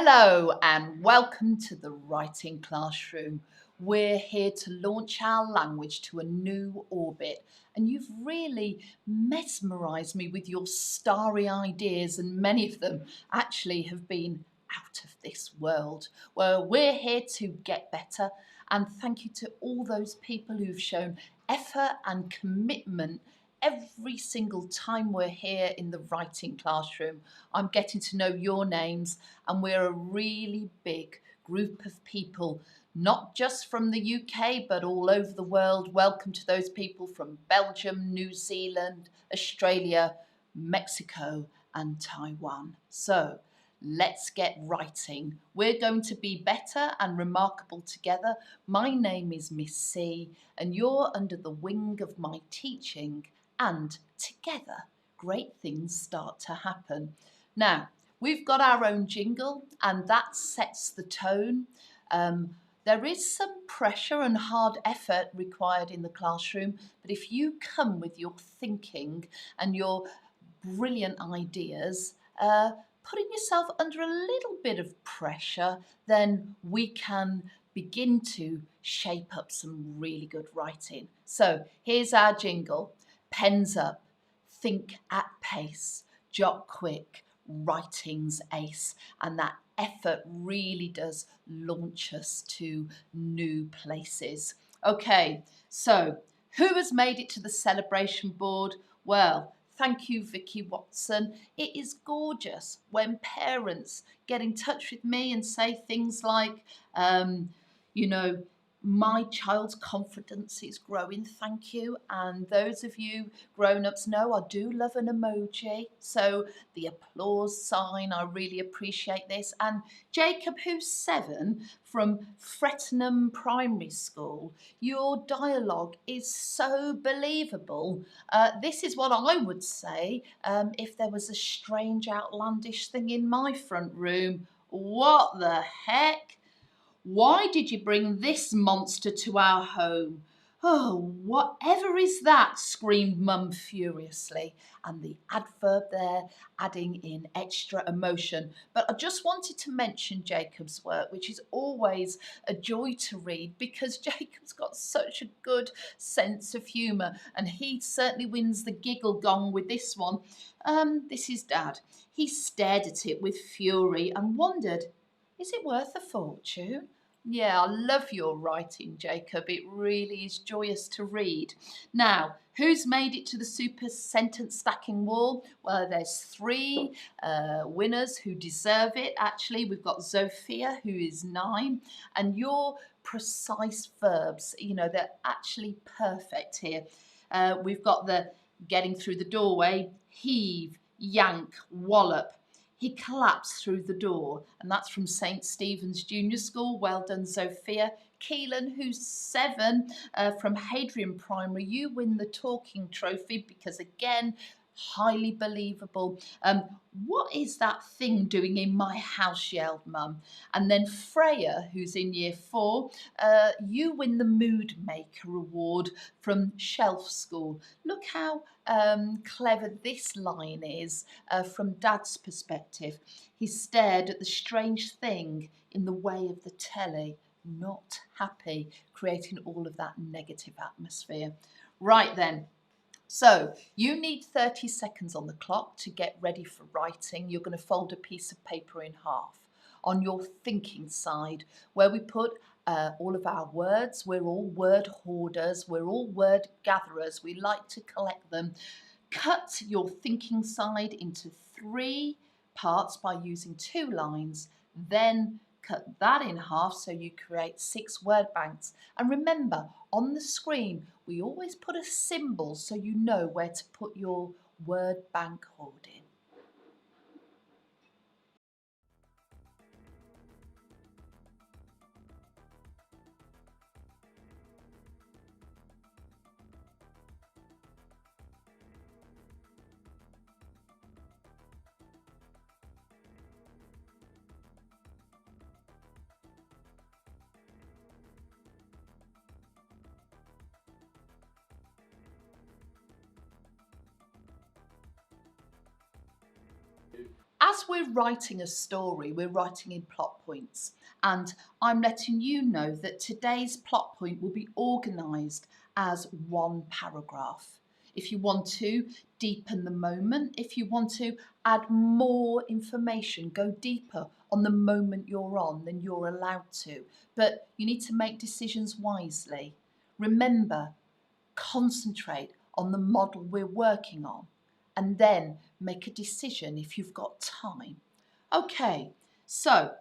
Hello and welcome to the Writing Classroom. We're here to launch our language to a new orbit, and you've really mesmerised me with your starry ideas, and many of them actually have been out of this world. Well, we're here to get better, and thank you to all those people who've shown effort and commitment every single time we're here in the writing classroom. I'm getting to know your names, and we're a really big group of people, not just from the UK, but all over the world. Welcome to those people from Belgium, New Zealand, Australia, Mexico, and Taiwan. So let's get writing. We're going to be better and remarkable together. My name is Miss C, and you're under the wing of my teaching, and together great things start to happen. Now, we've got our own jingle, and that sets the tone. There is some pressure and hard effort required in the classroom, but if you come with your thinking and your brilliant ideas, putting yourself under a little bit of pressure, then we can begin to shape up some really good writing. So here's our jingle. Pens up, think at pace, jot quick, writing's ace. And that effort really does launch us to new places. Okay, so who has made it to the celebration board? Well, thank you, Vicky Watson. It is gorgeous when parents get in touch with me and say things like, my child's confidence is growing, thank you. And those of you grown-ups know I do love an emoji. So the applause sign, I really appreciate this. And Jacob, who's 7 from Frettenham Primary School, your dialogue is so believable. This is what I would say if there was a strange, outlandish thing in my front room. What the heck? Why did you bring this monster to our home? Oh, whatever is that? Screamed Mum furiously, and the adverb there adding in extra emotion. But I just wanted to mention Jacob's work, which is always a joy to read because Jacob's got such a good sense of humour, and he certainly wins the giggle gong with this one. This is Dad. He stared at it with fury and wondered, is it worth a fortune? Yeah, I love your writing, Jacob. It really is joyous to read. Now, who's made it to the super sentence stacking wall? Well, there's 3 winners who deserve it. Actually, we've got Sophia, who is 9, and your precise verbs, they're actually perfect here. We've got the getting through the doorway, heave, yank, wallop. He collapsed through the door, and that's from St. Stephen's Junior School. Well done, Sophia. Keelan, who's 7 from Hadrian Primary, you win the talking trophy because, again, highly believable. What is that thing doing in my house? Yelled Mum. And then Freya, who's in year 4, you win the Mood Maker Award from Shelf School. Look how clever this line is from Dad's perspective. He stared at the strange thing in the way of the telly, not happy, creating all of that negative atmosphere. Right then. So you need 30 seconds on the clock to get ready for writing. You're going to fold a piece of paper in half. On your thinking side, where we put all of our words, we're all word hoarders, we're all word gatherers, we like to collect them. Cut your thinking side into 3 parts by using 2 lines, then cut that in half so you create 6 word banks. And remember, on the screen, we always put a symbol so you know where to put your word bank hoarding. as we're writing a story, we're writing in plot points. And I'm letting you know that today's plot point will be organised as one paragraph. If you want to deepen the moment, if you want to add more information, go deeper on the moment you're on, then you're allowed to. But you need to make decisions wisely. Remember, concentrate on the model we're working on and then make a decision if you've got time. Okay, so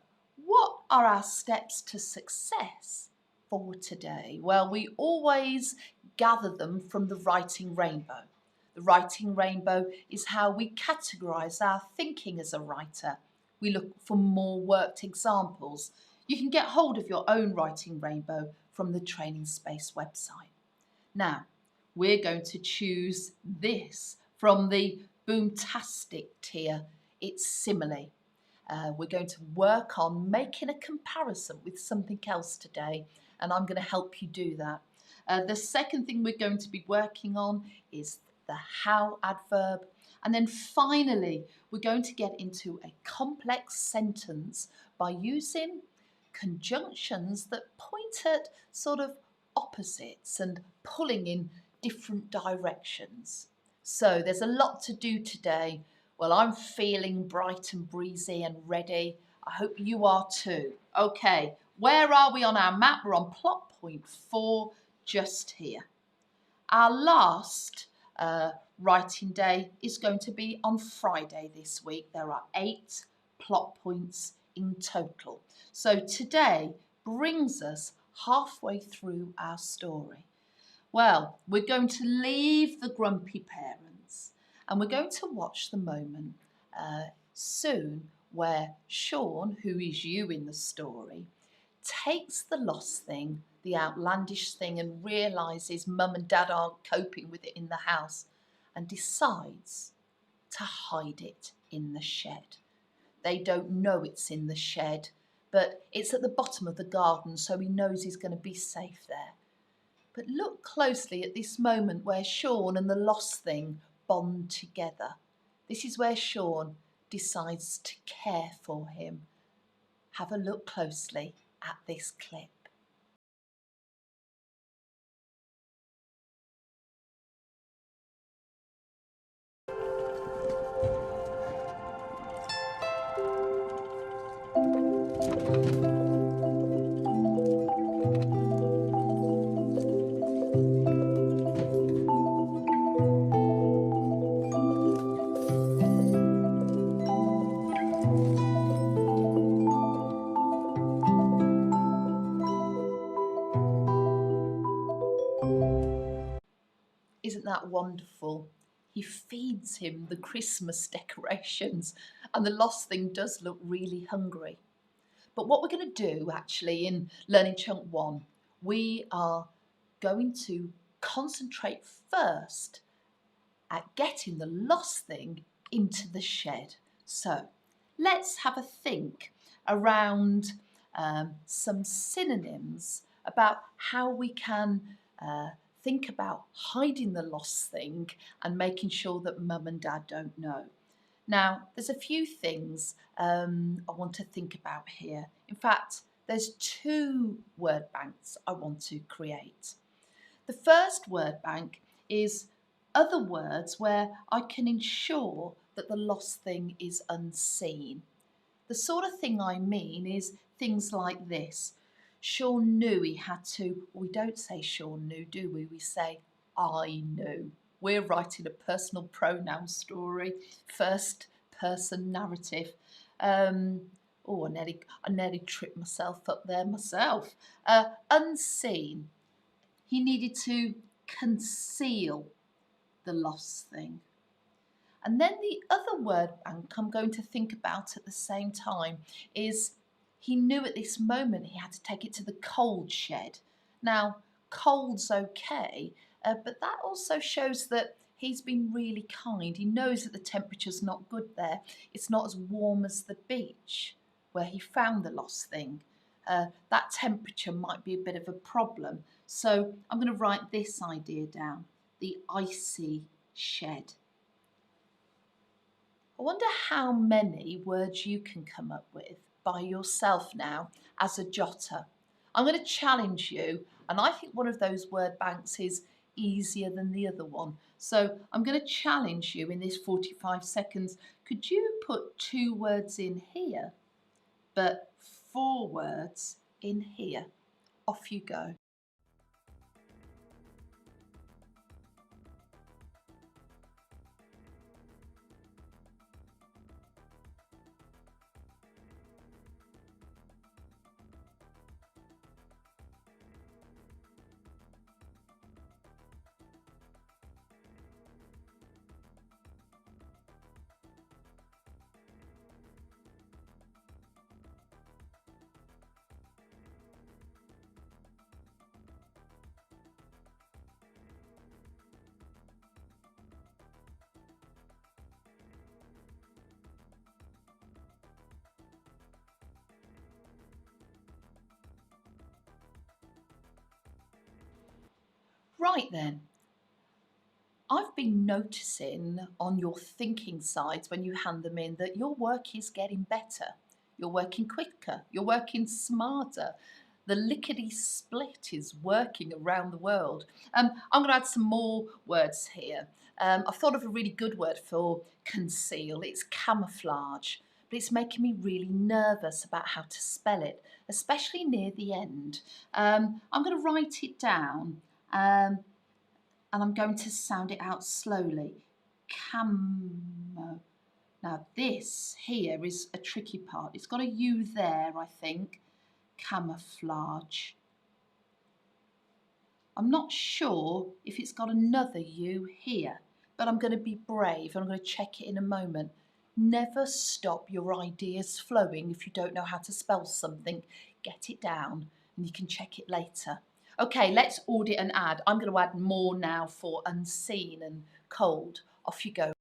what are our steps to success for today? Well, we always gather them from the writing rainbow. The writing rainbow is how we categorise our thinking as a writer. We look for more worked examples. You can get hold of your own writing rainbow from the Training Space website. Now, we're going to choose this from the Boomtastic tier. It's Simile. We're going to work on making a comparison with something else today, and I'm going to help you do that. The second thing we're going to be working on is the how adverb. And then finally, we're going to get into a complex sentence by using conjunctions that point at sort of opposites and pulling in different directions. So there's a lot to do today. Well, I'm feeling bright and breezy and ready. I hope you are too. Okay, where are we on our map? We're on plot point 4, just here. Our last writing day is going to be on Friday this week. There are 8 plot points in total. So today brings us halfway through our story. Well, we're going to leave the grumpy parents and we're going to watch the moment soon where Sean, who is you in the story, takes the lost thing, the outlandish thing, and realises mum and dad aren't coping with it in the house and decides to hide it in the shed. They don't know it's in the shed, but it's at the bottom of the garden, so he knows he's going to be safe there. But look closely at this moment where Sean and the lost thing bond together. This is where Sean decides to care for him. Have a look closely at this clip. Isn't that wonderful? He feeds him the Christmas decorations and the lost thing does look really hungry. But what we're going to do actually in Learning Chunk 1, we are going to concentrate first at getting the lost thing into the shed. So let's have a think around some synonyms about how we can think about hiding the lost thing and making sure that mum and dad don't know. Now, there's a few things I want to think about here. In fact, there's 2 word banks I want to create. The first word bank is other words where I can ensure that the lost thing is unseen. The sort of thing I mean is things like this. Sean knew he had to. We don't say Sean knew, do we? We say I knew. We're writing a personal pronoun story, first person narrative. I nearly tripped myself up there myself. Unseen. He needed to conceal the lost thing. And then the other word bank I'm going to think about at the same time is he knew at this moment he had to take it to the cold shed. Now, cold's okay, but that also shows that he's been really kind. He knows that the temperature's not good there. It's not as warm as the beach where he found the lost thing. That temperature might be a bit of a problem. So I'm going to write this idea down, the icy shed. I wonder how many words you can come up with by yourself now as a jotter. I'm going to challenge you, and I think one of those word banks is easier than the other one. So I'm going to challenge you in this 45 seconds. Could you put 2 words in here, but 4 words in here? Off you go. Right then. I've been noticing on your thinking sides when you hand them in that your work is getting better. You're working quicker. You're working smarter. The lickety split is working around the world. I'm going to add some more words here. I've thought of a really good word for conceal. It's camouflage, but it's making me really nervous about how to spell it, especially near the end. I'm going to write it down. And I'm going to sound it out slowly. Camo. Now this here is a tricky part. It's got a U there, I think. Camouflage. I'm not sure if it's got another U here, but I'm going to be brave and I'm going to check it in a moment. Never stop your ideas flowing if you don't know how to spell something. Get it down and you can check it later. Okay, let's audit and add. I'm going to add more now for unseen and cold. Off you go.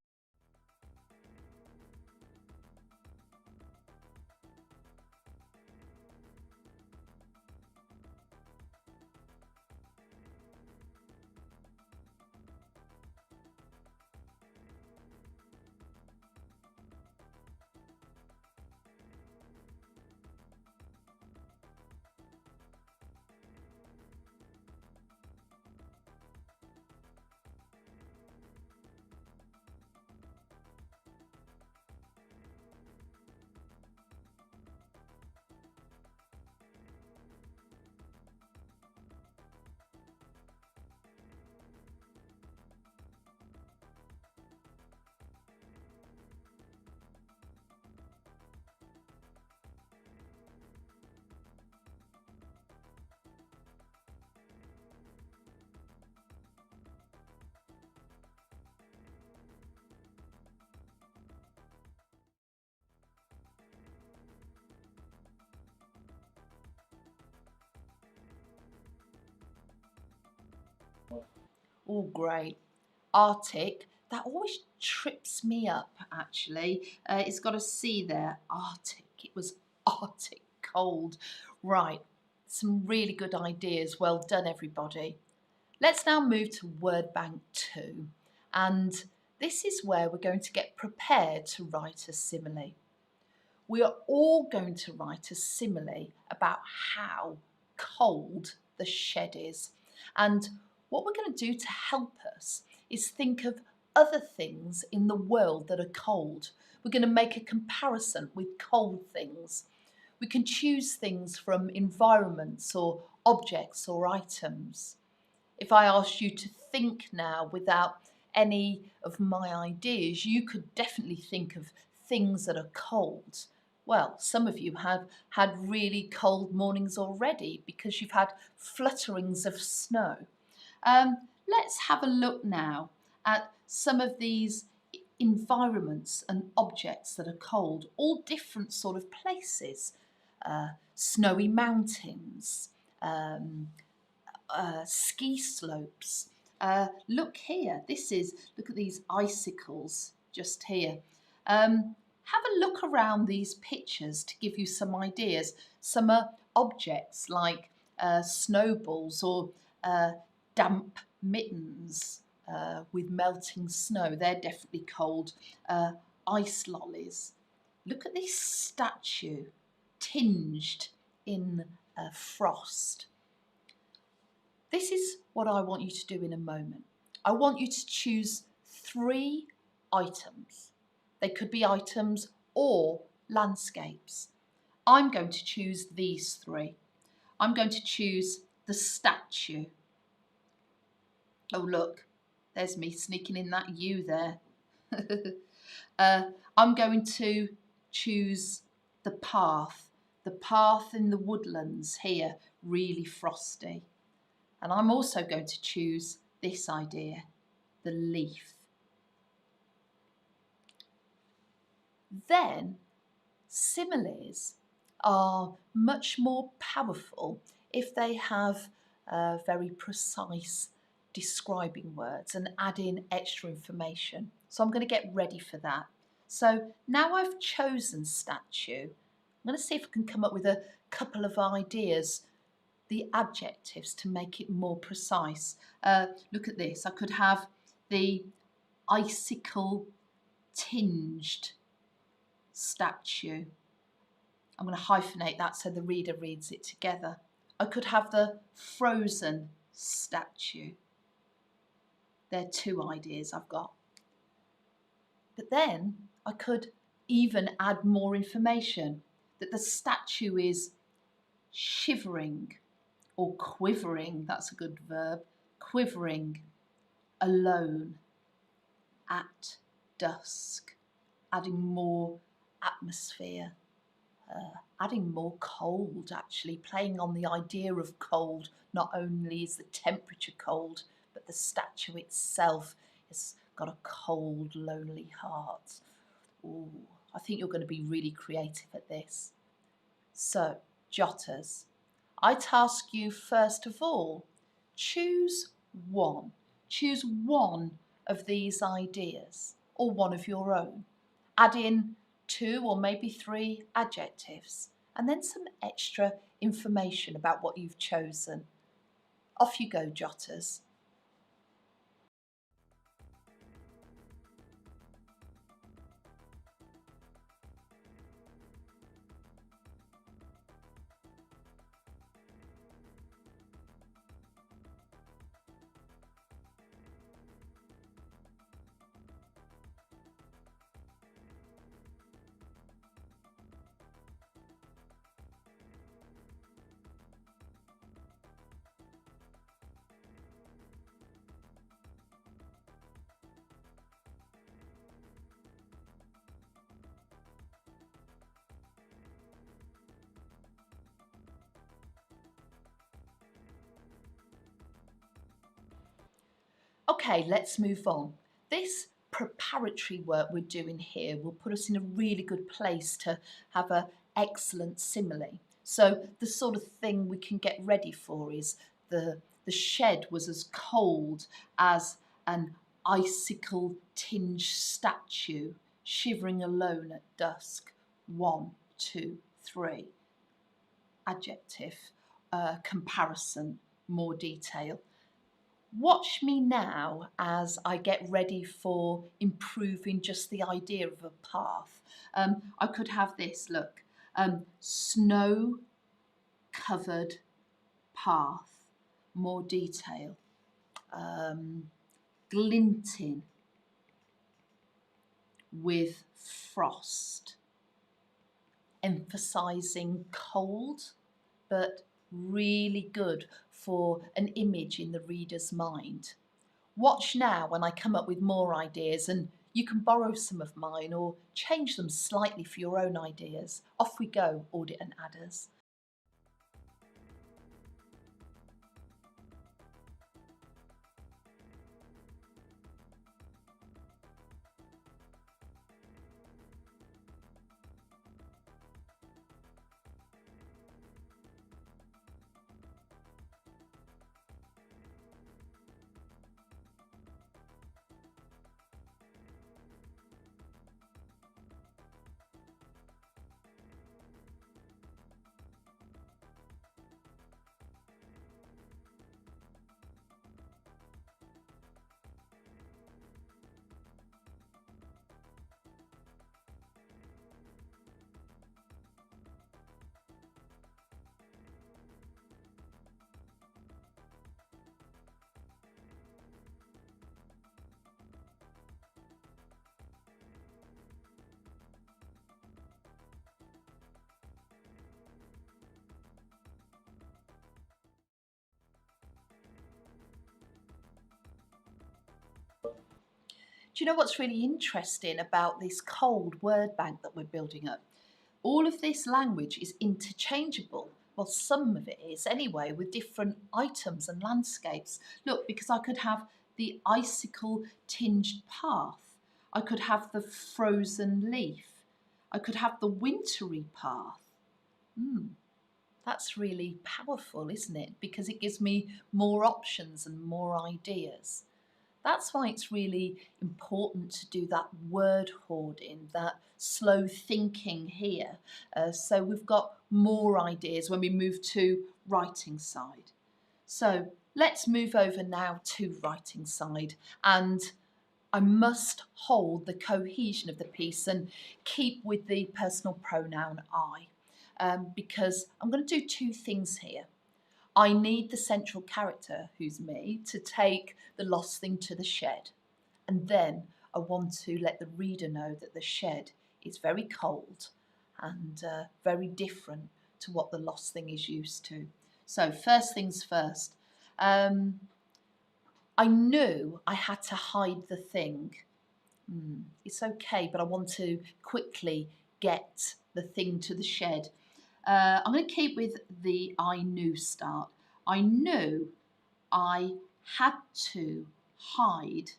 Oh, great. Arctic. That always trips me up, actually. It's got a C there. Arctic. It was Arctic cold. Right. Some really good ideas. Well done, everybody. Let's now move to Word Bank 2. And this is where we're going to get prepared to write a simile. We are all going to write a simile about how cold the shed is. And what we're going to do to help us is think of other things in the world that are cold. We're going to make a comparison with cold things. We can choose things from environments or objects or items. If I asked you to think now without any of my ideas, you could definitely think of things that are cold. Well, some of you have had really cold mornings already because you've had flutterings of snow. Let's have a look now at some of these environments and objects that are cold, all different sort of places. Snowy mountains, ski slopes. Look here, look at these icicles just here. Have a look around these pictures to give you some ideas. Some are objects like snowballs or damp mittens with melting snow. They're definitely cold. ice lollies. Look at this statue tinged in frost. This is what I want you to do in a moment. I want you to choose 3 items. They could be items or landscapes. I'm going to choose these 3. I'm going to choose the statue. Oh look, there's me sneaking in that U there. I'm going to choose the path in the woodlands here, really frosty. And I'm also going to choose this idea, the leaf. Then similes are much more powerful if they have very precise describing words and add in extra information. So I'm going to get ready for that. So now I've chosen statue, I'm going to see if I can come up with a couple of ideas, the adjectives to make it more precise. Look at this. I could have the icicle tinged statue. I'm going to hyphenate that so the reader reads it together. I could have the frozen statue. They're 2 ideas I've got. But then I could even add more information, that the statue is shivering or quivering, that's a good verb, quivering alone at dusk, adding more atmosphere. Adding more cold, actually, playing on the idea of cold. Not only is the temperature cold, but the statue itself has got a cold, lonely heart. Ooh, I think you're going to be really creative at this. So, jotters, I task you first of all, choose one. Choose one of these ideas, or one of your own. Add in 2 or maybe 3 adjectives, and then some extra information about what you've chosen. Off you go, jotters. Okay, let's move on. This preparatory work we're doing here will put us in a really good place to have an excellent simile. So the sort of thing we can get ready for is the shed was as cold as an icicle tinged statue shivering alone at dusk. 1, 2, 3. Adjective, comparison, more detail. Watch me now as I get ready for improving just the idea of a path. I could have this, look, snow-covered path, more detail, glinting with frost, emphasising cold, but really good for an image in the reader's mind. Watch now when I come up with more ideas, and you can borrow some of mine or change them slightly for your own ideas. Off we go, audit and adders. Do you know what's really interesting about this cold word bank that we're building up? All of this language is interchangeable. Well, some of it is anyway, with different items and landscapes. Look, because I could have the icicle tinged path. I could have the frozen leaf. I could have the wintry path. That's really powerful, isn't it? Because it gives me more options and more ideas. That's why it's really important to do that word hoarding, that slow thinking here. So we've got more ideas when we move to writing side. So let's move over now to writing side, and I must hold the cohesion of the piece and keep with the personal pronoun I, because I'm going to do two things here. I need the central character, who's me, to take the lost thing to the shed. And then I want to let the reader know that the shed is very cold and very different to what the lost thing is used to. So first things first. I knew I had to hide the thing. It's okay, but I want to quickly get the thing to the shed. I'm going to keep with the I knew start. I knew I had to hide.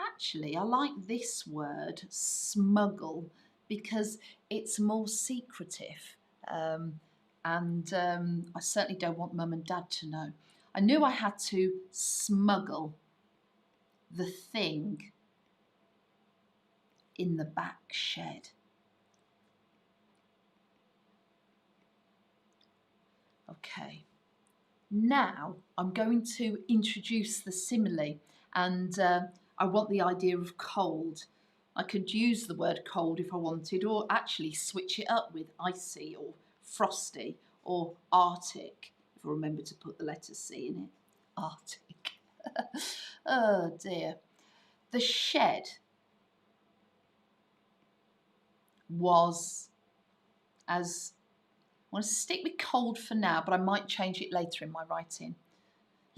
Actually, I like this word, smuggle, because it's more secretive. I certainly don't want mum and dad to know. I knew I had to smuggle the thing in the back shed. Okay, now I'm going to introduce the simile, and I want the idea of cold. I could use the word cold if I wanted, or actually switch it up with icy or frosty or arctic, if I remember to put the letter C in it. Arctic. Oh dear. The shed was, as I want to stick with cold for now, but I might change it later in my writing.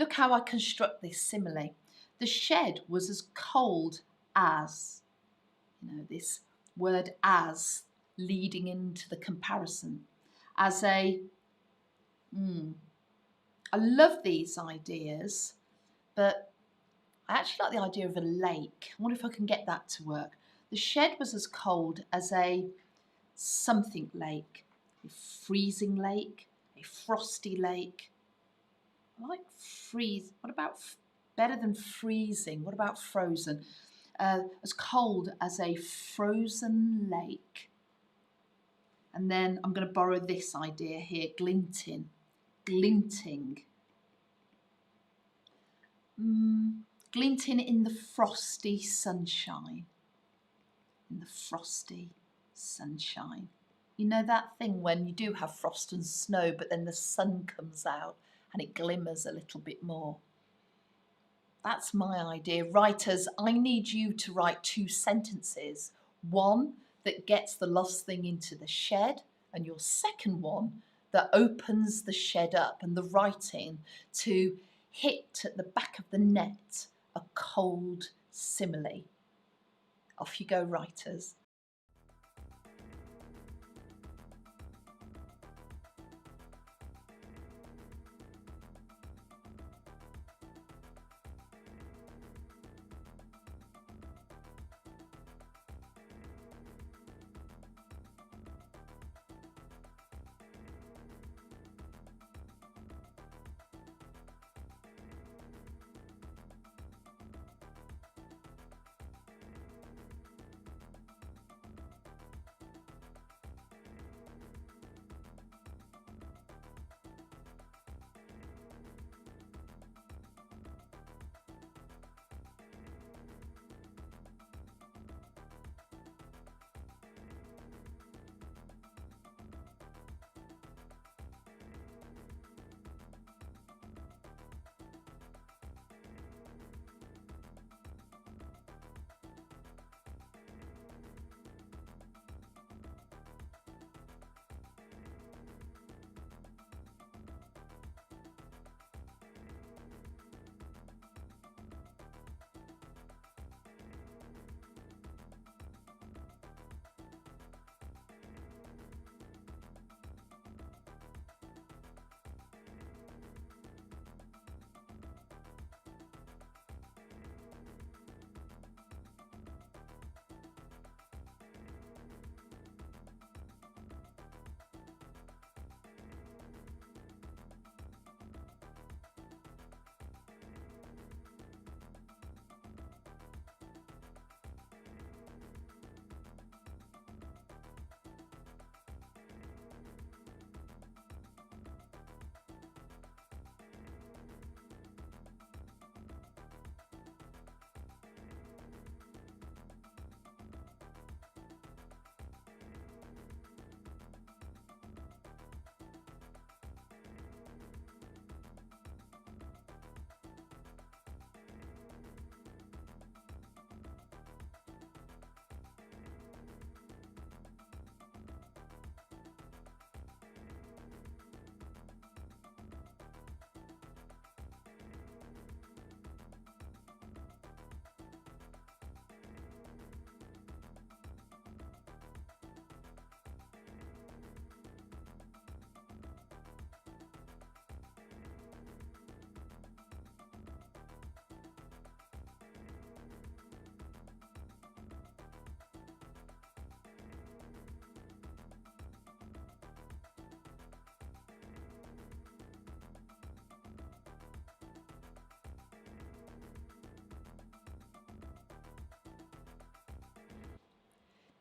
Look how I construct this simile. The shed was as cold as, this word as leading into the comparison. As a, I love these ideas, but I actually like the idea of a lake. I wonder if I can get that to work. The shed was as cold as a something lake. A freezing lake, a frosty lake. I like freeze. What about better than freezing? What about frozen? As cold as a frozen lake. And then I'm going to borrow this idea here, glinting. Glinting. Glinting in the frosty sunshine. In the frosty sunshine. You know that thing when you do have frost and snow, but then the sun comes out and it glimmers a little bit more. That's my idea. Writers, I need you to write 2 sentences. One that gets the lost thing into the shed, and your second one that opens the shed up and the writing to hit at the back of the net a cold simile. Off you go, writers.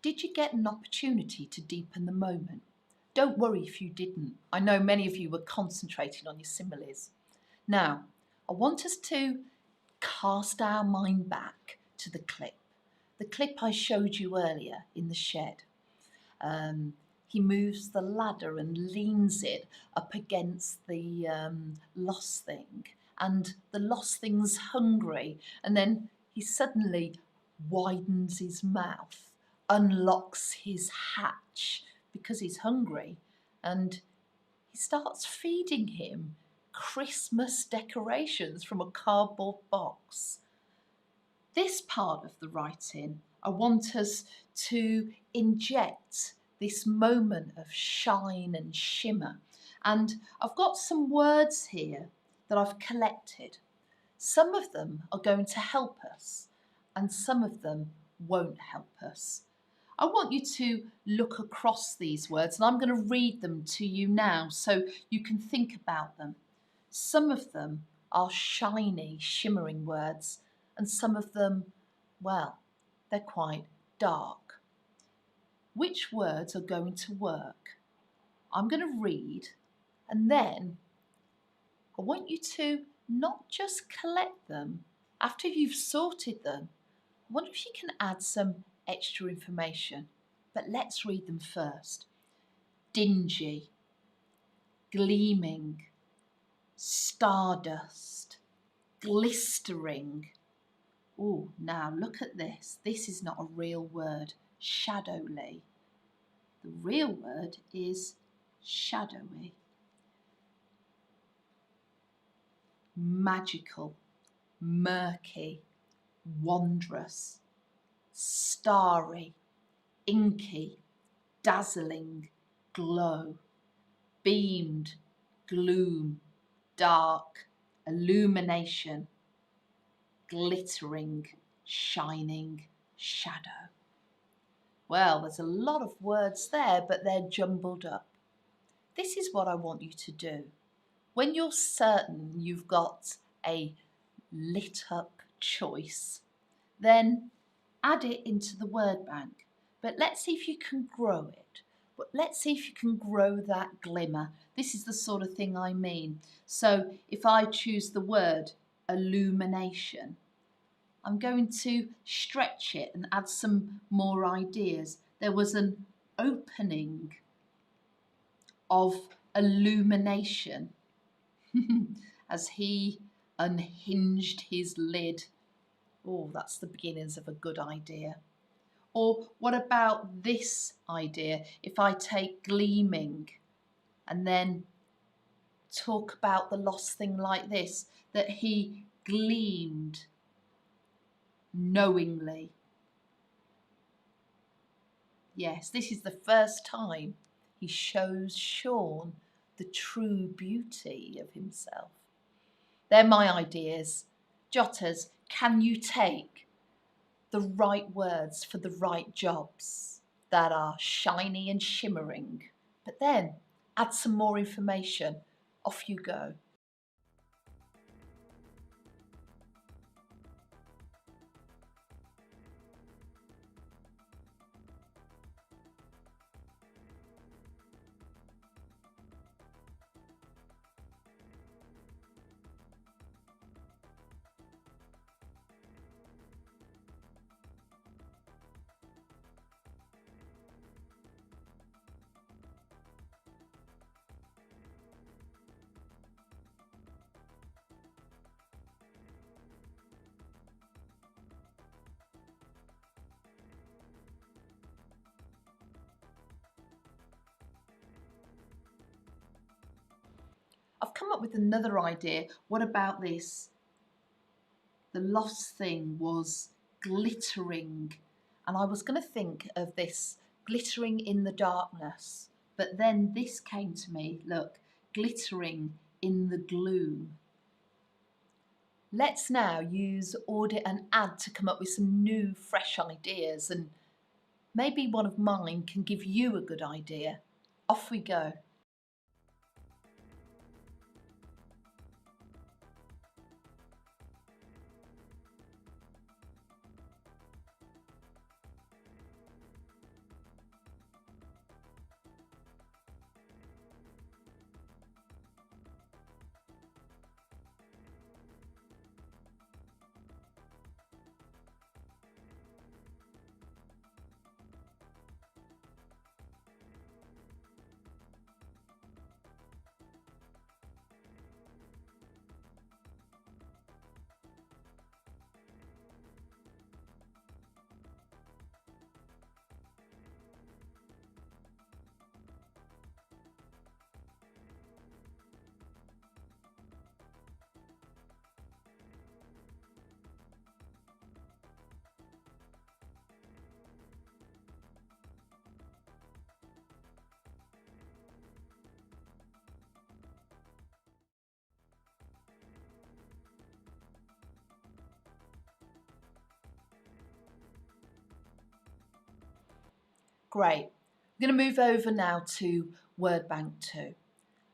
Did you get an opportunity to deepen the moment? Don't worry if you didn't. I know many of you were concentrating on your similes. Now, I want us to cast our mind back to the clip I showed you earlier in the shed. He moves the ladder and leans it up against the lost thing, and the lost thing's hungry, and then he suddenly widens his mouth, unlocks his hatch because he's hungry, and he starts feeding him Christmas decorations from a cardboard box. This part of the writing, I want us to inject this moment of shine and shimmer. And I've got some words here that I've collected. Some of them are going to help us and some of them won't help us. I want you to look across these words, and I'm going to read them to you now so you can think about them. Some of them are shiny, shimmering words, and some of them, well, they're quite dark. Which words are going to work? I'm going to read, and then I want you to not just collect them. After you've sorted them, I wonder if you can add some extra information. But let's read them first. Dingy, gleaming, stardust, glistering. Oh, now look at this. This is not a real word, shadowly. The real word is shadowy. Magical, murky, wondrous, starry, inky, dazzling, glow, beamed, gloom, dark, illumination, glittering, shining, shadow. Well, there's a lot of words there, but they're jumbled up. This is what I want you to do. When you're certain you've got a lit up choice, then add it into the word bank. But let's see if you can grow it. But let's see if you can grow that glimmer. This is the sort of thing I mean. So if I choose the word illumination, I'm going to stretch it and add some more ideas. There was an opening of illumination as he unhinged his lid. Oh, that's the beginnings of a good idea. Or what about this idea? If I take gleaming and then talk about the lost thing like this, that he gleamed knowingly. Yes, this is the first time he shows Sean the true beauty of himself. They're my ideas. Jotters, can you take the right words for the right jobs that are shiny and shimmering, but then add some more information? Off you go. I've come up with another idea. What about this? The lost thing was glittering, and I was going to think of this glittering in the darkness, but then this came to me. Look, glittering in the gloom. Let's now use audit and add to come up with some new fresh ideas, and maybe one of mine can give you a good idea. Off we go. Great. We're going to move over now to Word Bank 2.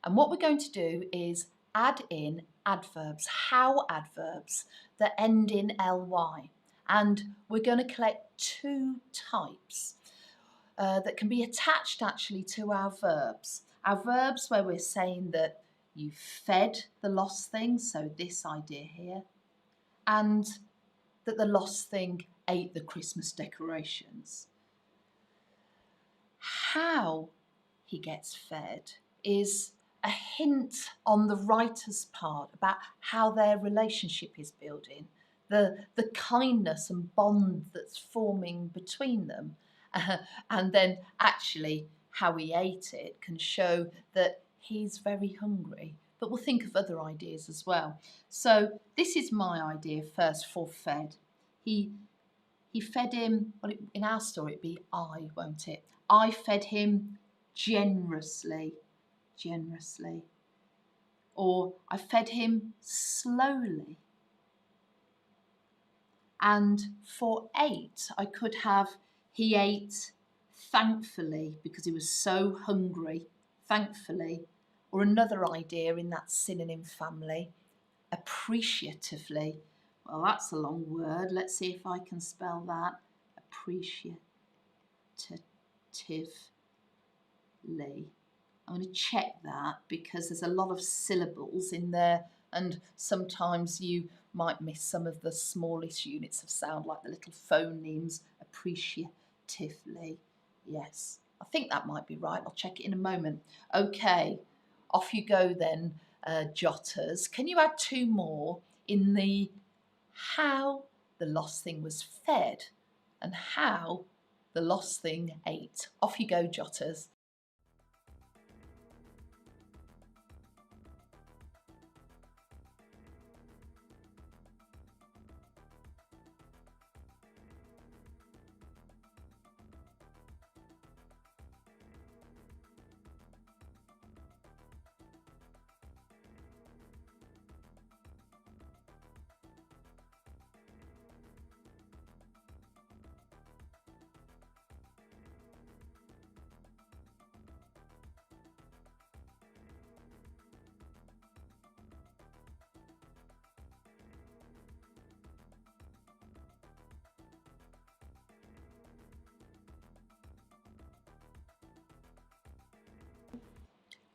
And what we're going to do is add in adverbs, how adverbs that end in ly. And we're going to collect two types that can be attached actually to our verbs. Our verbs where we're saying that you fed the lost thing, so this idea here, and that the lost thing ate the Christmas decorations. How he gets fed is a hint on the writer's part about how their relationship is building, the kindness and bond that's forming between them. And then actually how he ate it can show that he's very hungry. But we'll think of other ideas as well. So this is my idea first for fed. He fed him, well, in our story it'd be I, won't it? I fed him generously. Or I fed him slowly. And for ate, I could have he ate thankfully because he was so hungry, thankfully. Or another idea in that synonym family, appreciatively. Well, that's a long word. Let's see if I can spell that. Appreciatively. I'm going to check that because there's a lot of syllables in there and sometimes you might miss some of the smallest units of sound like the little phonemes. Appreciatively. Yes, I think that might be right. I'll check it in a moment. Okay, off you go then, jotters. Can you add two more in the how the lost thing was fed and how the lost thing ate? Off you go, jotters.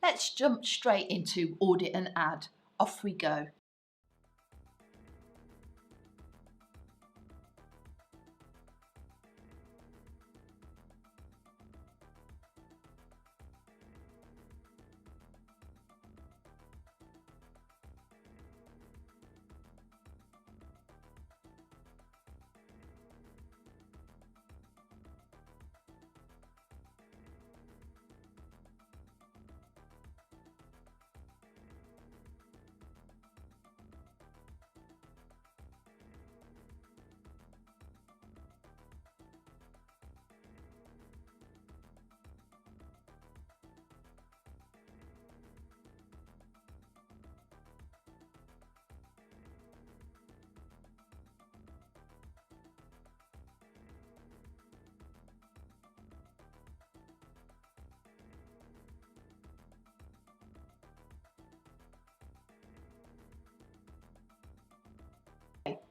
Let's jump straight into audit and add. Off we go.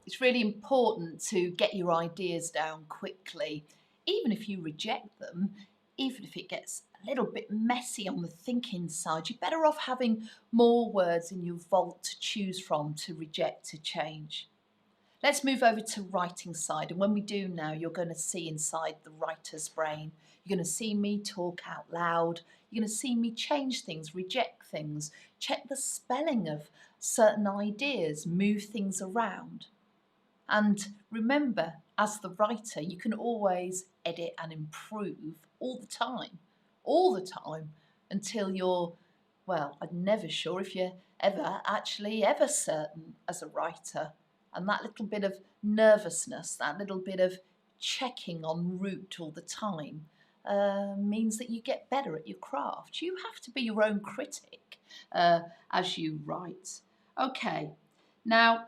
It's really important to get your ideas down quickly. Even if you reject them, even if it gets a little bit messy on the thinking side, you're better off having more words in your vault to choose from to reject, to change. Let's move over to writing side. And when we do now, you're going to see inside the writer's brain. You're going to see me talk out loud. You're going to see me change things, reject things, check the spelling of certain ideas, move things around. And remember, as the writer, you can always edit and improve all the time, until you're, well, I'm never sure if you're ever certain as a writer. And that little bit of nervousness, that little bit of checking en route all the time means that you get better at your craft. You have to be your own critic as you write. Okay, now,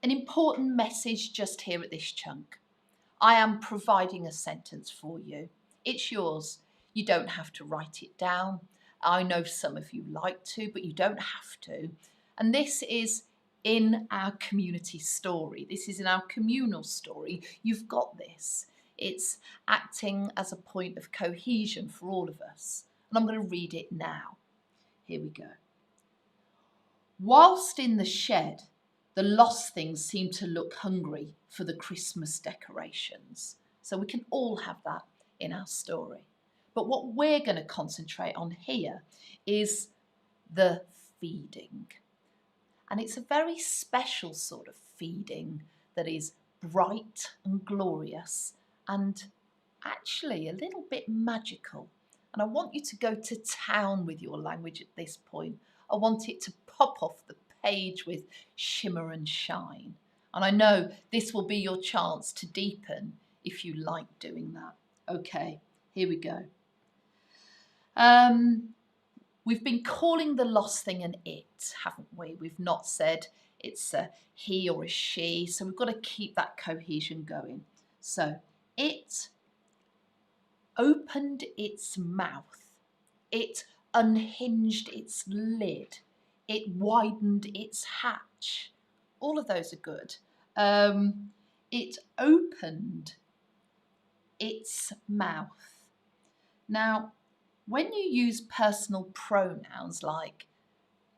an important message just here at this chunk. I am providing a sentence for you. It's yours. You don't have to write it down. I know some of you like to, but you don't have to. And this is in our community story. This is in our communal story. You've got this. It's acting as a point of cohesion for all of us. And I'm going to read it now. Here we go. Whilst in the shed, the lost things seem to look hungry for the Christmas decorations. So we can all have that in our story. But what we're going to concentrate on here is the feeding. And it's a very special sort of feeding that is bright and glorious and actually a little bit magical. And I want you to go to town with your language at this point. I want it to pop off the page with shimmer and shine. And I know this will be your chance to deepen if you like doing that. Okay, here we go. We've been calling the lost thing an it, haven't we? We've not said it's a he or a she, so we've got to keep that cohesion going. So it opened its mouth. It unhinged its lid. It widened its hatch. All of those are good. It opened its mouth. Now, when you use personal pronouns like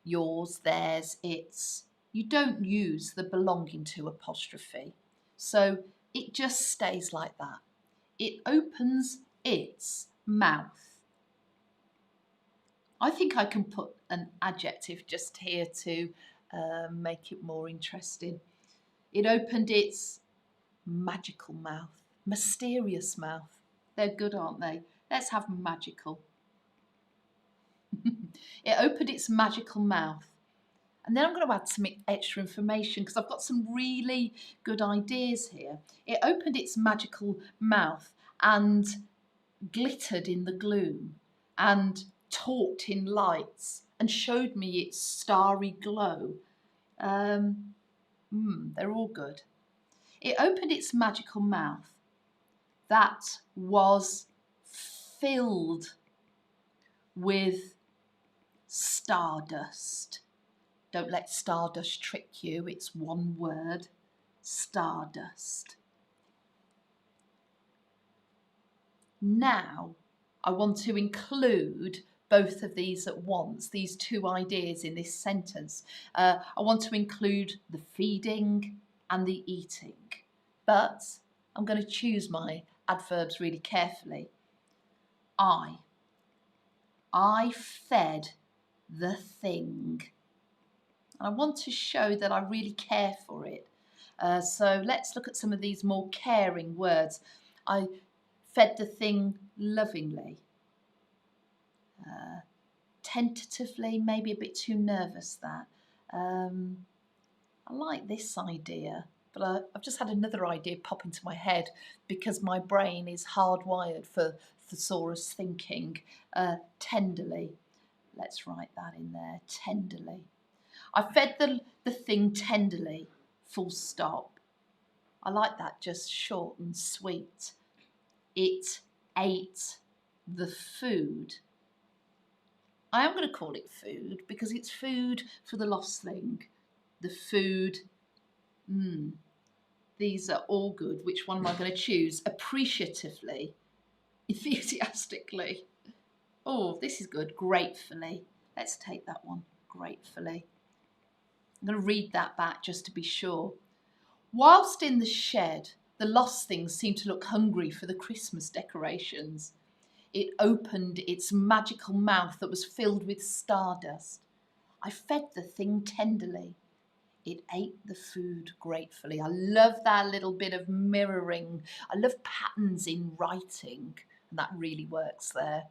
yours, theirs, its, you don't use the belonging to apostrophe. So it just stays like that. It opens its mouth. I think I can put an adjective just here to make it more interesting. It opened its magical mouth, mysterious mouth. They're good, aren't they? Let's have magical. It opened its magical mouth. And then I'm going to add some extra information because I've got some really good ideas here. It opened its magical mouth and glittered in the gloom and talked in lights and showed me its starry glow. They're all good. It opened its magical mouth that was filled with stardust. Don't let stardust trick you. It's one word, stardust. Now, I want to include both of these at once, these two ideas in this sentence. I want to include the feeding and the eating, but I'm going to choose my adverbs really carefully. I fed the thing. I want to show that I really care for it. So let's look at some of these more caring words. I fed the thing lovingly. Tentatively, maybe a bit too nervous that. I like this idea, but I've just had another idea pop into my head because my brain is hardwired for thesaurus thinking. Tenderly. Let's write that in there, tenderly. I fed the thing tenderly, full stop. I like that, just short and sweet. It ate the food. I am going to call it food because it's food for the lost thing. The food, these are all good. Which one am I going to choose? Appreciatively, enthusiastically. Oh, this is good. Gratefully. Let's take that one. Gratefully. I'm going to read that back just to be sure. Whilst in the shed, the lost things seemed to look hungry for the Christmas decorations. It opened its magical mouth that was filled with stardust. I fed the thing tenderly. It ate the food gratefully. I love that little bit of mirroring. I love patterns in writing, and that really works there.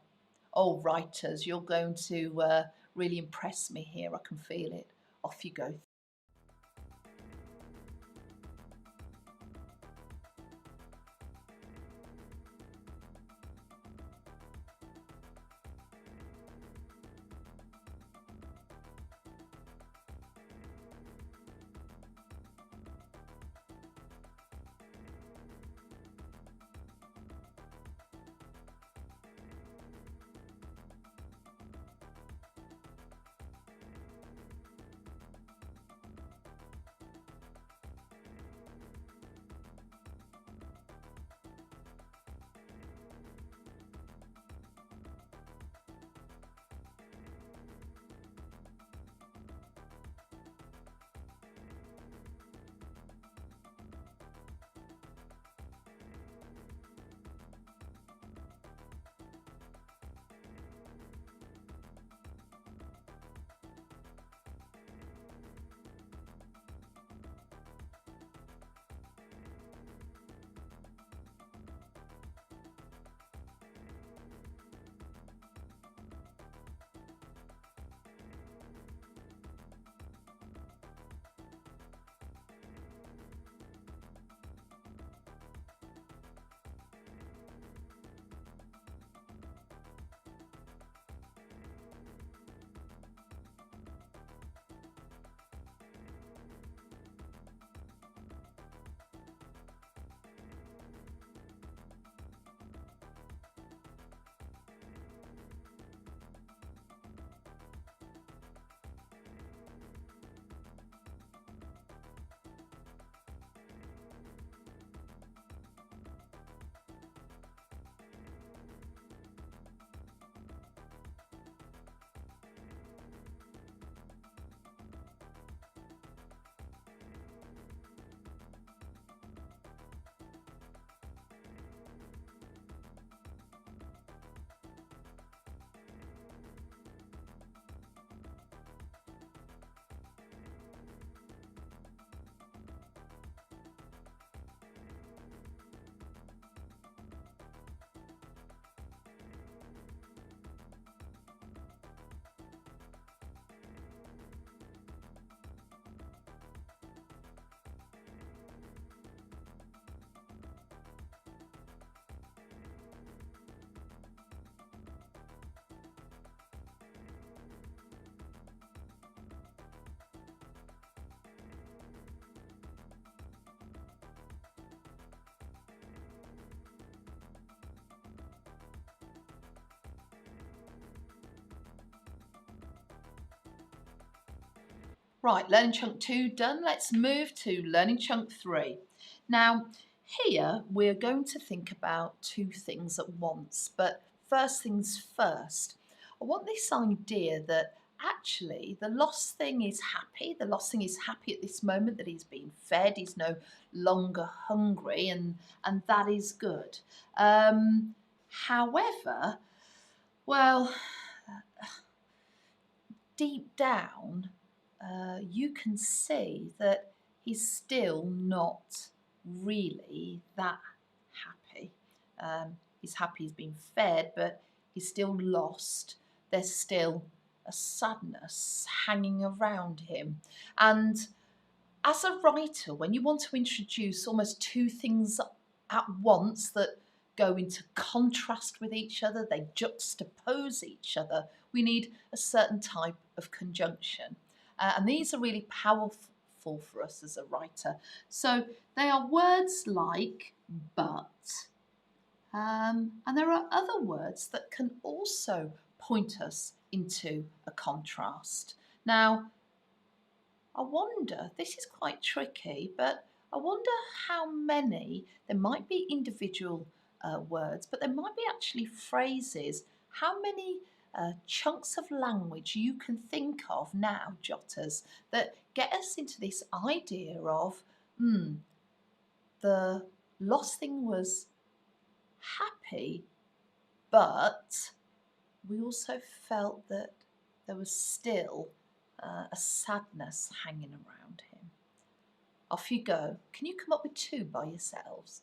Oh, writers, you're going to really impress me here. I can feel it. Off you go. Right, learning chunk 2 done. Let's move to learning chunk 3. Now, here we're going to think about two things at once, but first things first. I want this idea that actually the lost thing is happy. The lost thing is happy at this moment that he's being fed, he's no longer hungry, and that is good. However, well, deep down, you can see that he's still not really that happy. He's happy he's been fed, but he's still lost. There's still a sadness hanging around him. And as a writer, when you want to introduce almost two things at once that go into contrast with each other, they juxtapose each other, we need a certain type of conjunction. And these are really powerful for us as a writer. So they are words like but, and there are other words that can also point us into a contrast. Now, I wonder, this is quite tricky, but I wonder how many, there might be individual words, but there might be actually phrases, how many chunks of language you can think of now, jotters, that get us into this idea of, the lost thing was happy, but we also felt that there was still a sadness hanging around him. Off you go. Can you come up with two by yourselves?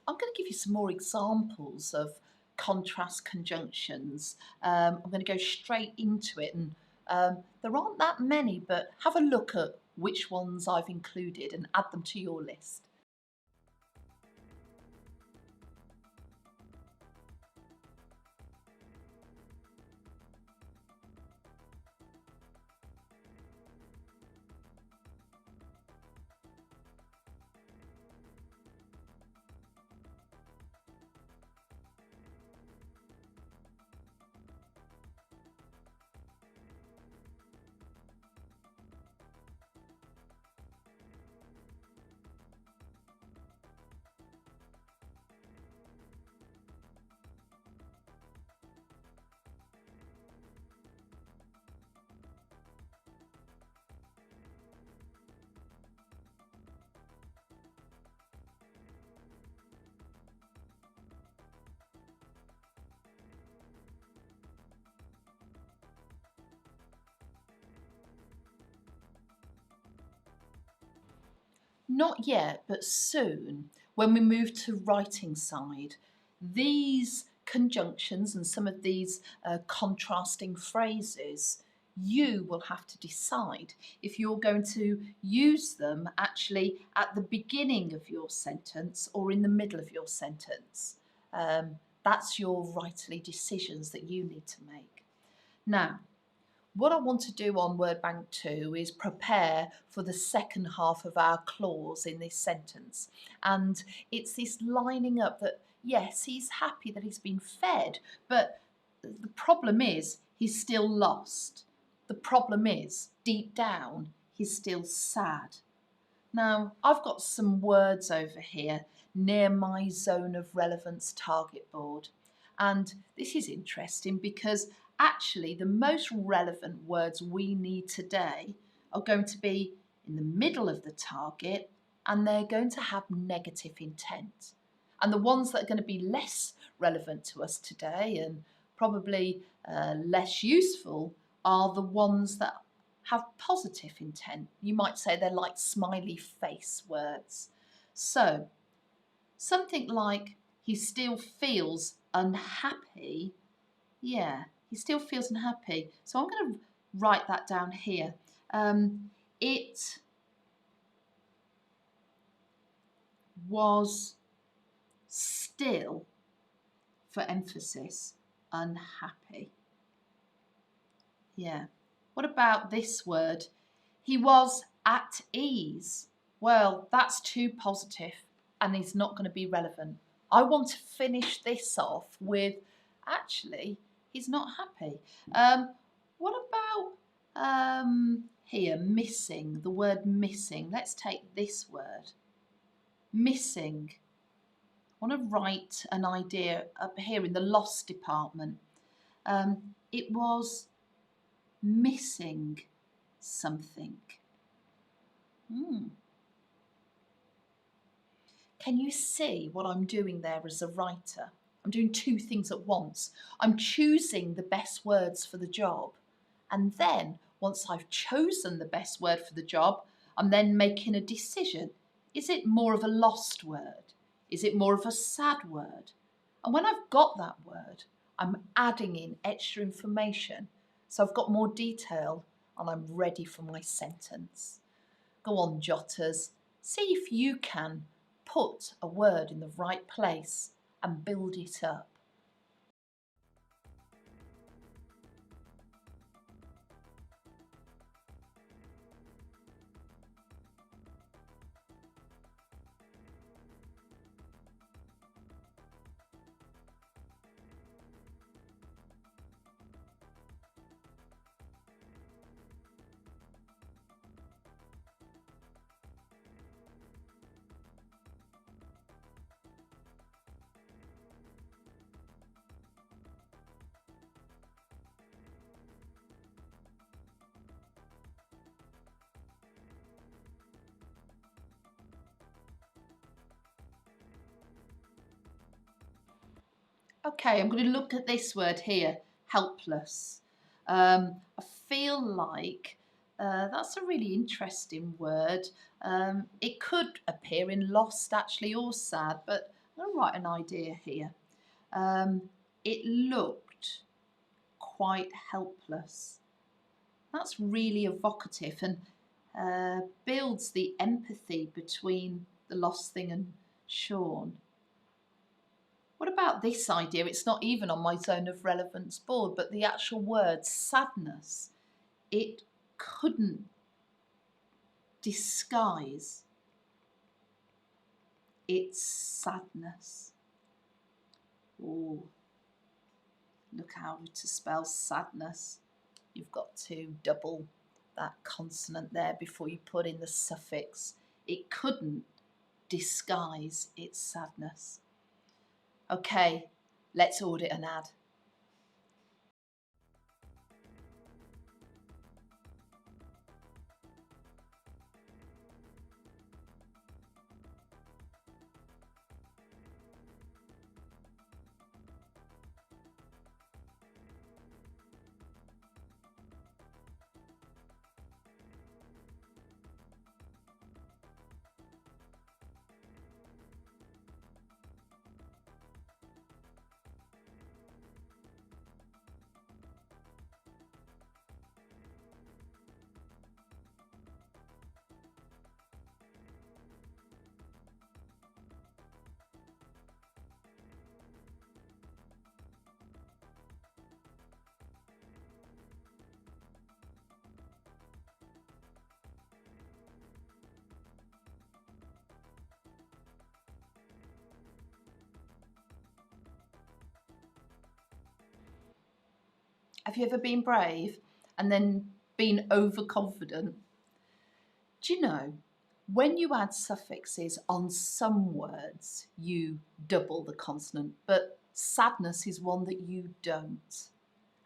I'm going to give you some more examples of contrast conjunctions. I'm going to go straight into it, and there aren't that many, but have a look at which ones I've included and add them to your list. Not yet, but soon, when we move to writing side, these conjunctions and some of these contrasting phrases, you will have to decide if you're going to use them actually at the beginning of your sentence or in the middle of your sentence. That's your writerly decisions that you need to make. Now, what I want to do on Word Bank 2 is prepare for the second half of our clause in this sentence. And it's this lining up that, yes, he's happy that he's been fed, but the problem is he's still lost. The problem is, deep down, he's still sad. Now, I've got some words over here near my zone of relevance target board. And this is interesting because actually the most relevant words we need today are going to be in the middle of the target, and they're going to have negative intent. And the ones that are going to be less relevant to us today and probably less useful are the ones that have positive intent. You might say they're like smiley face words. So something like he still feels unhappy. Yeah, he still feels unhappy. So I'm going to write that down here. It was still, for emphasis, unhappy. Yeah. What about this word? He was at ease. Well, that's too positive and is not going to be relevant. I want to finish this off with, actually, he's not happy. What about here, missing, the word missing. Let's take this word. Missing. I want to write an idea up here in the lost department. It was missing something. Can you see what I'm doing there as a writer? I'm doing two things at once. I'm choosing the best words for the job. And then once I've chosen the best word for the job, I'm then making a decision. Is it more of a lost word? Is it more of a sad word? And when I've got that word, I'm adding in extra information. So I've got more detail and I'm ready for my sentence. Go on, jotters. See if you can put a word in the right place and build it up. Okay, I'm going to look at this word here, helpless. I feel like that's a really interesting word. It could appear in lost actually or sad, but I'm going to write an idea here. It looked quite helpless. That's really evocative and builds the empathy between the lost thing and Sean. What about this idea? It's not even on my zone of relevance board, but the actual word sadness, it couldn't disguise its sadness. Oh, look how to spell sadness. You've got to double that consonant there before you put in the suffix. It couldn't disguise its sadness. Okay, let's audit and add. Have you ever been brave and then been overconfident? Do you know, when you add suffixes on some words, you double the consonant, but sadness is one that you don't.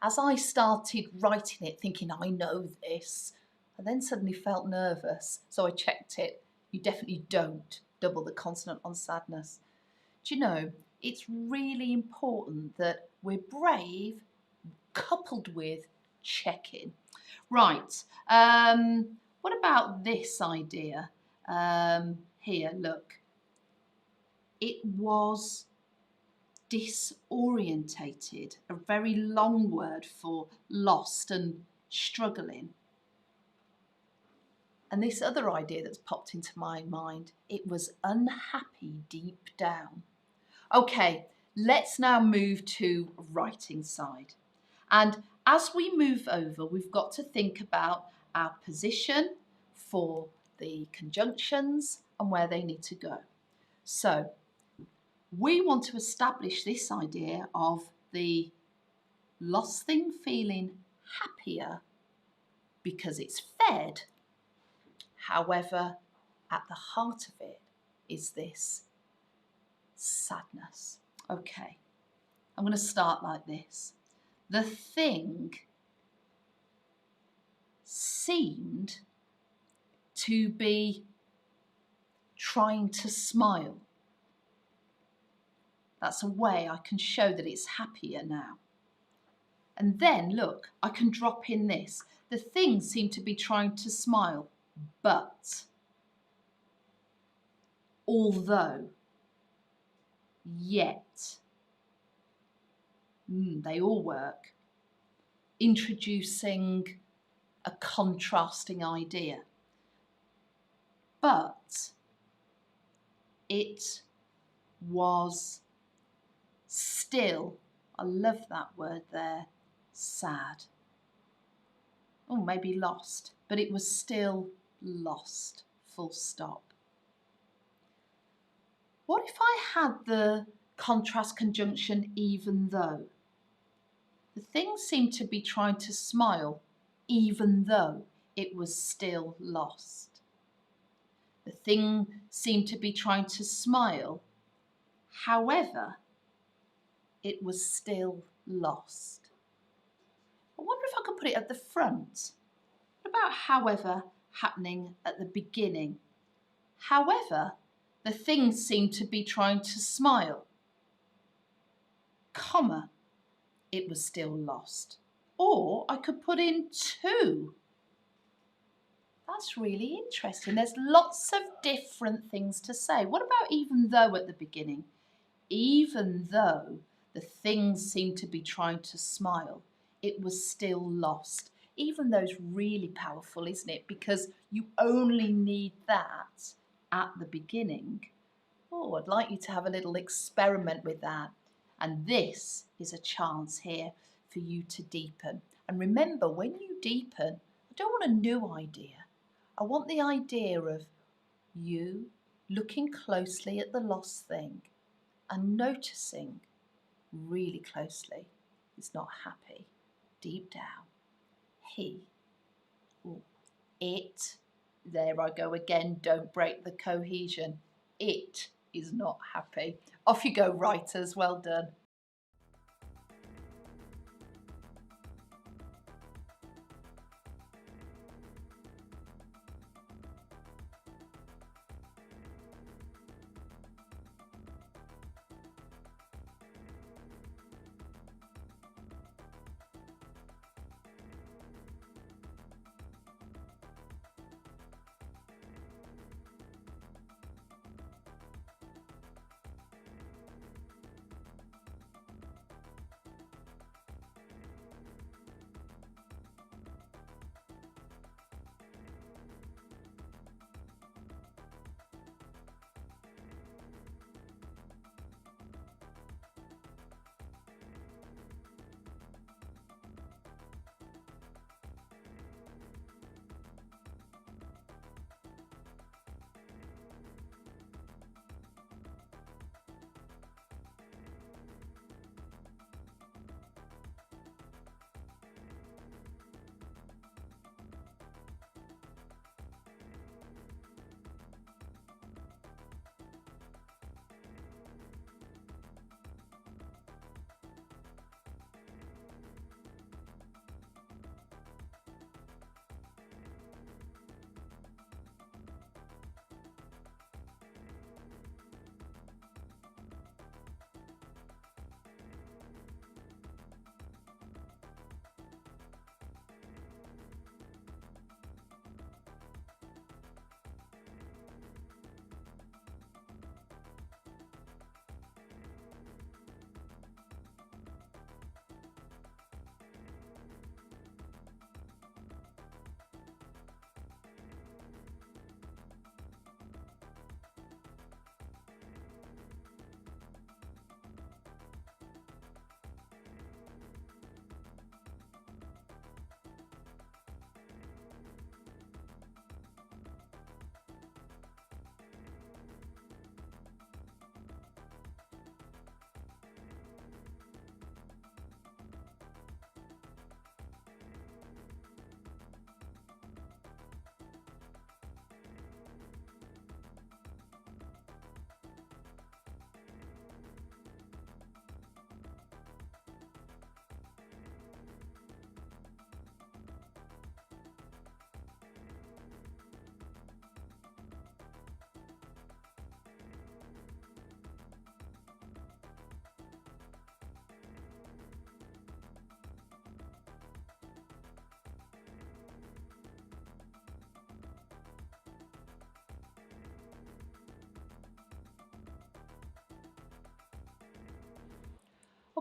As I started writing it, thinking, I know this, I then suddenly felt nervous, so I checked it. You definitely don't double the consonant on sadness. Do you know, it's really important that we're brave coupled with checking. Right, what about this idea? Here, look. It was disorientated, a very long word for lost and struggling. And this other idea that's popped into my mind, it was unhappy deep down. Okay, let's now move to writing side. And as we move over, we've got to think about our position for the conjunctions and where they need to go. So we want to establish this idea of the lost thing feeling happier because it's fed. However, at the heart of it is this sadness. Okay, I'm going to start like this. The thing seemed to be trying to smile. That's a way I can show that it's happier now. And then, look, I can drop in this. The thing seemed to be trying to smile, but, although, yet. They all work. Introducing a contrasting idea. But it was still, I love that word there, sad. Oh, maybe lost, but it was still lost, full stop. What if I had the contrast conjunction even though? The thing seemed to be trying to smile even though it was still lost. The thing seemed to be trying to smile, however, it was still lost. I wonder if I could put it at the front. What about however happening at the beginning? However, the thing seemed to be trying to smile, comma, it was still lost. Or I could put in to. That's really interesting. There's lots of different things to say. What about even though at the beginning? Even though the thing seemed to be trying to smile, it was still lost. Even though it's really powerful, isn't it? Because you only need that at the beginning. Oh, I'd like you to have a little experiment with that. And this is a chance here for you to deepen. And remember, when you deepen, I don't want a new idea. I want the idea of you looking closely at the lost thing and noticing really closely he's not happy. Deep down, he, or it, there I go again, don't break the cohesion. It is not happy. Off you go, writers, well done.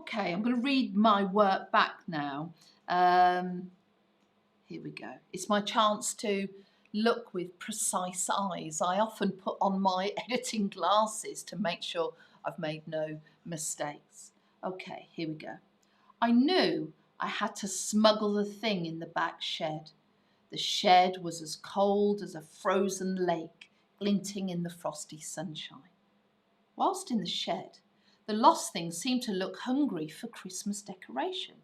Okay, I'm going to read my work back now. Here we go. It's my chance to look with precise eyes. I often put on my editing glasses to make sure I've made no mistakes. Okay, here we go. I knew I had to smuggle the thing in the back shed. The shed was as cold as a frozen lake glinting in the frosty sunshine. Whilst in the shed, the lost thing seemed to look hungry for Christmas decoration.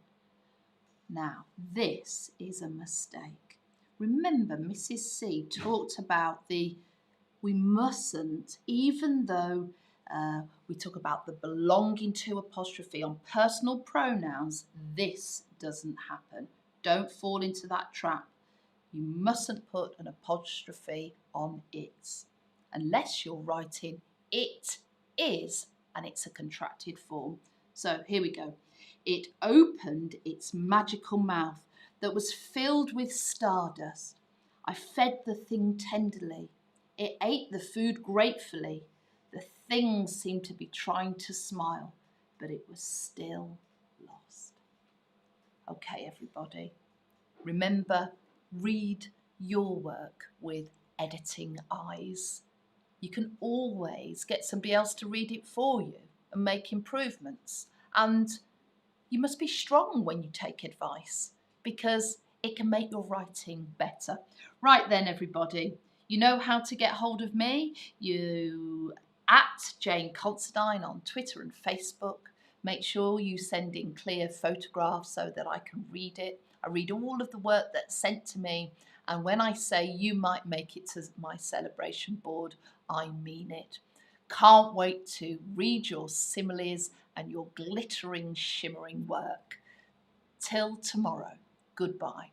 Now, this is a mistake. Remember, Mrs. C talked about we mustn't, even though we talk about the belonging to apostrophe on personal pronouns, this doesn't happen. Don't fall into that trap. You mustn't put an apostrophe on it, unless you're writing it is and it's a contracted form. So here we go. It opened its magical mouth that was filled with stardust. I fed the thing tenderly. It ate the food gratefully. The thing seemed to be trying to smile, but it was still lost. Okay, everybody. Remember, read your work with editing eyes. You can always get somebody else to read it for you and make improvements. And you must be strong when you take advice because it can make your writing better. Right then, everybody, you know how to get hold of me. You at Jane Considine on Twitter and Facebook. Make sure you send in clear photographs so that I can read it. I read all of the work that's sent to me, and when I say you might make it to my celebration board, I mean it. Can't wait to read your similes and your glittering, shimmering work. Till tomorrow, goodbye.